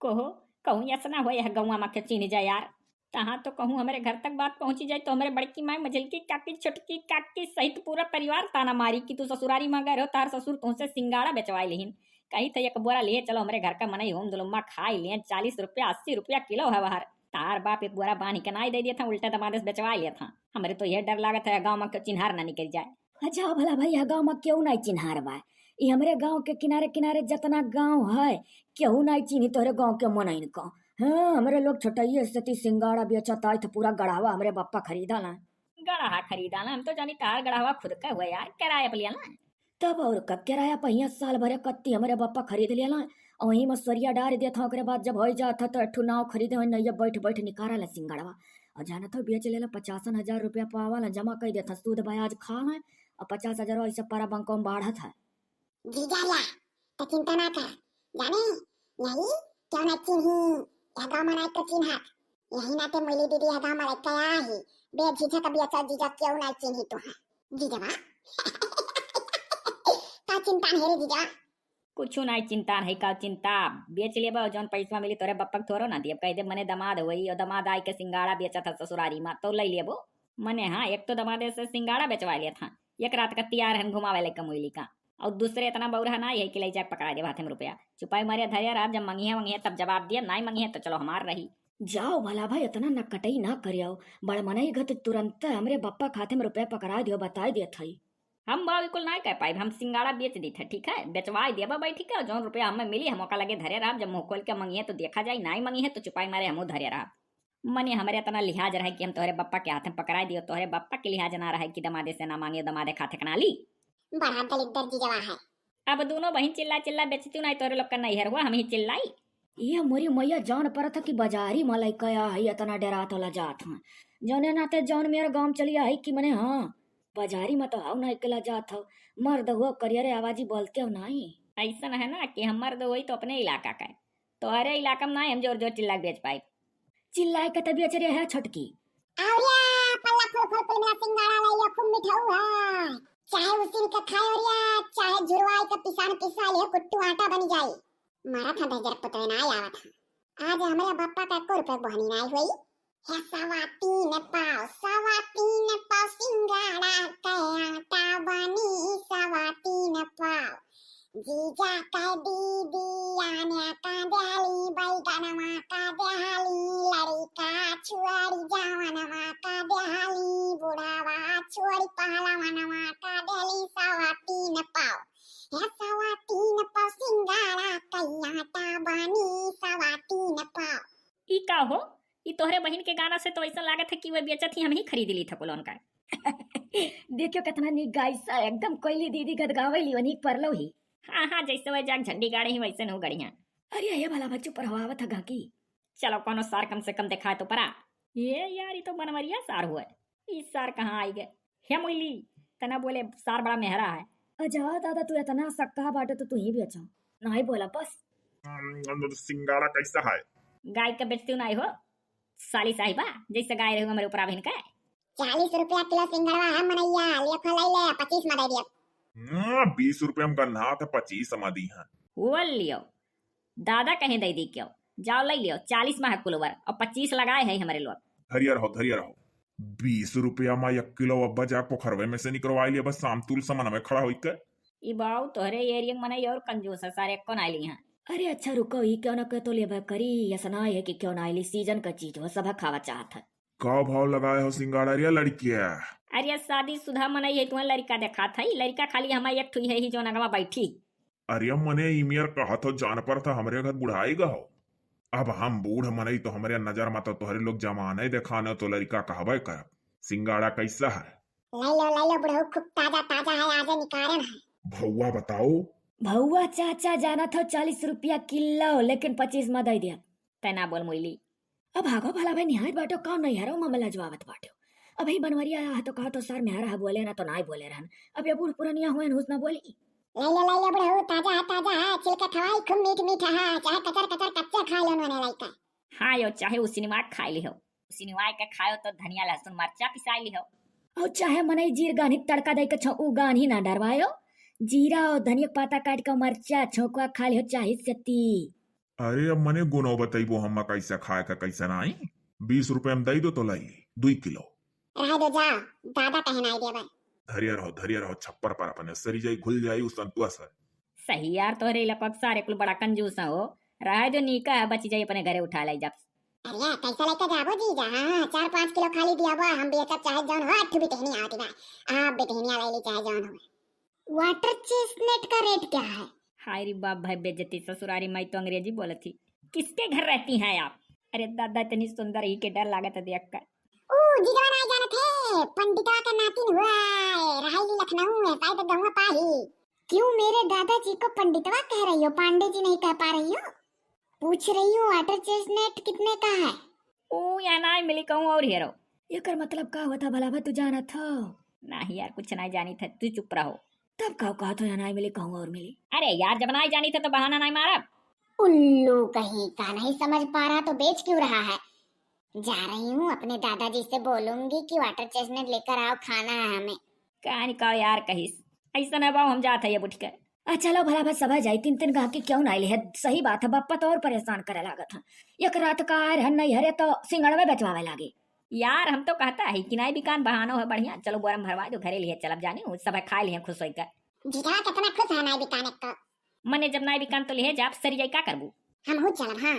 कहो कहूँ ऐसा ना हो यह गौवा में के चिन्ह जाए यार। तहाँ तो कहूँ हमारे घर तक बात पहुंची जाए तो हमारे बड़की माँ मझलकी काकी छोटकी काकी सहित पूरा परिवार ताना मारी कि तू ससुरारी माँ गए हो तार ससुर तुमसे सिंगाड़ा बेचवाए लेहिन। कही तो एक बोरा लिए चलो हमारे घर का मनई होम दुलम्मा खाई लिए 40 रुपया 80 रुपया किलो है बाहर। तार बाप एक बोरा बांध के ना ही दे दिया था उल्टा दमादे से बेचवा लिया था। हमारे तो यह डर लागत है गाँव में क्यों चिन्हार ना निकल जाए। अच्छा भला भैया गाँव में क्यों नहीं चिन्हार बा? ये हमरे गाँव के किनारे किनारे जितना गाँव है केहू नहीं चिन्ही तोहरे गाँव के मनइन का। हाँ हमरे लोग छोटइये से सिंगाड़ा बेचता तो पूरा गढ़ावा हमरे बप्पा खरीदा ना। गढ़ा खरीदा ना हम तो जानी तार गढ़ावा खुद का हुआ यार किराया पे लिया ना। तब और कब किराया पहिया साल भरे कत्ती हमरे बप्पा खरीद लिया ना। और वहीं में सरिया डाल दिया था ओकरे बाद जब हो जाता तो अठू नाव खरीदे हो नैया बैठ बैठ निकारा ला सिंगाड़वा। और जाना तो बेच लेला 50,000 रुपया पावा ला जमा कर दिया था सूद ब्याज खा है। और 50,000 ऐसे पारा बैंकों में बढ़ा था। जीजाला तो चिंता ना कर जाने यही क्यों ना चिन्ही यह गाँव में तो चिन्हा यही ना ते मिली दीदी यह गाँव में क्या ही बेझिझक कभी अच्छा जीजा क्यों ना चिन्ही तो है जीजा का चिंता नहीं रे जीजा। कुछ नहीं चिंता नहीं का चिंता बेच ले जौन पैसा मिली तोरे बप्पक थोरो ना दिए कह दे मने दमाद हुई और दमाद आई के सिंगाड़ा बेचा था ससुरारी माँ तो ले लेबो। मने हाँ एक तो दमादे से सिंगाड़ा बेचवा लिया था एक रात का तैयार है घुमावे ले कमुली का। और दूसरे इतना बौरा ना यही कि ले जाके पकड़ा दे हाथे में रुपया चुपाई मारे धैर्य रहा जब मंगी है तब जवाब दिया नहीं मंगी है तो चलो हमार रही। जाओ भला भाई इतना न कटई ना करियो बड़ मनई घत तुरंत हमरे बप्पा खाते में रुपया पकड़ा दियो बताई दिया थई। हम बिल्कुल ना कह पाए हम सिंगाड़ा बेच दी थे ठीक है बेचवा दिया भाई ठीक है जो रुपया हमें मिली हम मौका लगे धरे रहा जब मुँह खोल के मंगी है तो देखा जाए नहीं मंगी है तो चुपाई मारे हम धरे रहा। मने हमारे इतना लिहाज रहे कि हम तोहरे बप्पा के हाथ में पकड़ा दियो तोहरे बप्पा के लिहाज ना रहे कि दमादे से ना मांगे दमादे खाते कना ली। बड़ा दलिद्दर जीजा है। अब दोनों बहन चिल्ला चिल्ला बेचती नहीं तोरे लोग का नहीं हुआ हम ही चिल्लाई। ये मोरी मैया जान पर था कि बाजारी मलाई कया है इतना डरा तो जात हाँ जौने नाते जौन मेरे गांव चली आई कि मने हाँ बाजारी में तो आओ ना अकेला जात हो मर्द हुआ करियर आवाजी बोलते हो नहीं। ऐसा है ना कि हम मर्द वही तो अपने इलाका का है तो अरे इलाका में ना हम जोर जोर चिल्ला बेच पाए। चिल्लाए का तबीयत चरिया है छटकी औरिया पल्ला खोल खोल मेरा सिंगाड़ा लाई या खूब मीठा हुआ चाहे उसी का खाए औरिया चाहे झुरवाई का पिसान पिसा ले कुट्टू आटा बन जाए। मारा था दजर पतवे ना आया था आज हमारे बापा का 1 रुपया बहनी ना हुई है सवा तीन पाव सिंगाड़ा का आटा बनी सवा तीन पाव जीजा का दीदी आने का डाली बैगन माँ का डाली लड़का छुआरी जवान माँ का डाली बुढ़ावा छुआरी पहलवान माँ का डाली सवा तीन पाव है सवा तीन पाव सिंगाड़ा का आटा बनी सवा तीन पाव। ई का हो ई तोहरे बहन के गाना से तो ऐसा लागत है कि वह बेचत ही हम ही खरीद ली था कोलोन का। देखियो कितना नीक गाइसा एकदम कोयली दीदी गद गावली वनी परलो ही। हाँ हाँ जैसे वह जाग झंडी गाड़ी ही वैसे न गड़िया। अरे ये भला बच्चों पर हवा था गाकी चलो कोनो सार कम से कम दिखाए तो परा। ये यार ये तो बनवरिया सार हुआ इस सार कहाँ आई गए हे मोइली तना बोले सार बड़ा मेहरा है। अजा दादा तू इतना सक्का बाटे तो तू ही भी अच्छा नहीं बोला बस। सिंगाड़ा कैसा है? गाय का बेचती नहीं हो साली साहिबा जैसे गाय रहे हमारे ऊपर बहन का 40 रुपया किलो सिंगड़वा है मनैया ले खा ले 25 में दे दिया 20 रुपया में गन्ना था 25 समाधी है वो लियो दादा कहीं दे दी क्यों जाओ ले लियो 40 में है कुलवर और 25 लगाए है हमारे लोग। धरिया रहो 20 रुपया में 1 किलो अब्बा जा पोखरवे में से निकलवा लिया बस सामतुल समन में खड़ा होकर। ई बाऊ तोहरे एरिया में नहीं और कंजूस है सारे को नाली हैं। अरे अच्छा रुको ही क्यों ना कह तो ले करी ऐसा ना है कि क्यों ना आईली सीजन का चीज हो सब खावा चाहत है। का भाव लगाए हो सिंगाड़ा रिया लड़किया? अरे शादी सुधा मनाई है तुम्हें लड़का देखा था लड़का खाली हमारे एक ठुई है ही जो नगवा बैठी। अरे मने इमियर कहा तो जान पर था हमारे घर बुढ़ाएगा हो अब हम बूढ़ मनई तो हमारे नजर में तो तोहरे लोग जमाने दिखाने तो लड़का कहबे कर। सिंगाड़ा कैसा है? ले लो बुढ़ऊ खूब ताजा ताजा है आज निकारण है। भौवा बताओ। भौवा चाचा जाना था 40 रुपया किलो लेकिन 25 में दे दिया। तना बोल मोइली अब भागो भला भाई निहाय बाटो कौन नहीं हरो मामला जवाबत बाटो अब ही बनवरिया है तो कहा तो सर में हरा बोले ना तो ना बोले रहन अब ये बूढ़ पुरानिया हुए हुस ना बोली। ले लो बुढ़ऊ ताजा है छिलका खवाई खूब मीठ है चाहे कचर कच्चे खा लो नने लाइका। हाँ यो चाहे उसिनवा खा ली हो उसिनवा के खाओ तो धनिया लहसुन मरचा पिसाई ली हो और चाहे मने जीर गानी तड़का दे के छौ गानी ना डरवायो जीरा और धनिया पाता काट के मरचा छोका खा लियो चाहे सती। अरे अब मने गुनो बताइबो हम कैसे खाए का कैसे नहीं। 20 रुपए में दई दो तो लाई 2 किलो। रह दो जा, दादा कहना आइडिया बा। धरिया रहो छप्पर पर अपने सरी जाई घुल जाई उस संतुआ सर। सही यार, तोहरे लपक सारे कुल बड़ा कंजूस हो। रहा जो नीका है बची जाई अपने घरे उठा लाई जब। अरे कैसा लेके जाबो जी जा, हाँ 4-5 किलो खाली दिया बा, हम बेचब चाहे जौन हो, अट्ठू भी टहनी आती बा। आप बेटहनिया ले ली चाहे जौन हो। वाटर चेस्टनट का रेट क्या है? हाय रे बाप भाई बेइज्जती, ससुरारी माई तो अंग्रेजी बोलत थी। किसके घर रहती हैं आप? अरे दादा इतनी सुंदर ही के डर लागत है देख कर। ओ जीजवा ना जाने थे, पंडिता का नातिन हुआ है, रहाई लखनऊ में, शायद गंगा पाही। क्यों मेरे दादाजी को पंडितवा कह रही हो, पांडे जी नहीं कह पा रही हो? पूछ रही हूँ वाटर चेस्टनट कितने का है? ओ या ना मिली कहूँ और हेरो। एकर मतलब का होता भला भा तू जाना था? नहीं यार कुछ नहीं जानी था, तू चुप रहो। तब का कहा तो ना मिली कहूँ और मिली। अरे यार जब नहीं जानी था तो बहाना नहीं मारा। उल्लू कहीं का, नहीं समझ पा रहा तो बेच क्यों रहा है? जा रही हूँ अपने दादाजी से बोलूंगी कि वाटर चेस्टनट लेकर आओ, खाना है हमें। कहानी का यार कहिस ऐसा न बाऊ, हम जाते ये बुठ कर। चलो भला भा सब जाई, 3 गाहकी क्यों ना आइले है? सही बात है, बप्पा तो और परेशान करे लागत है। एक रात का आर हन नहीं हरे तो सिंगड़वे बेचवावे लागे। यार हम तो कहता है कि नहीं बिकान बहाना है बढ़िया। चलो बोरम भरवा दो घरे लिए चलब जानी हूँ, सब खा लिए खुश होकर। जीजा कितना खुश है ना बिकाने का। मने जब नहीं बिकान तो ले जाप सरी जाई का करबू। हम हो चलब हाँ।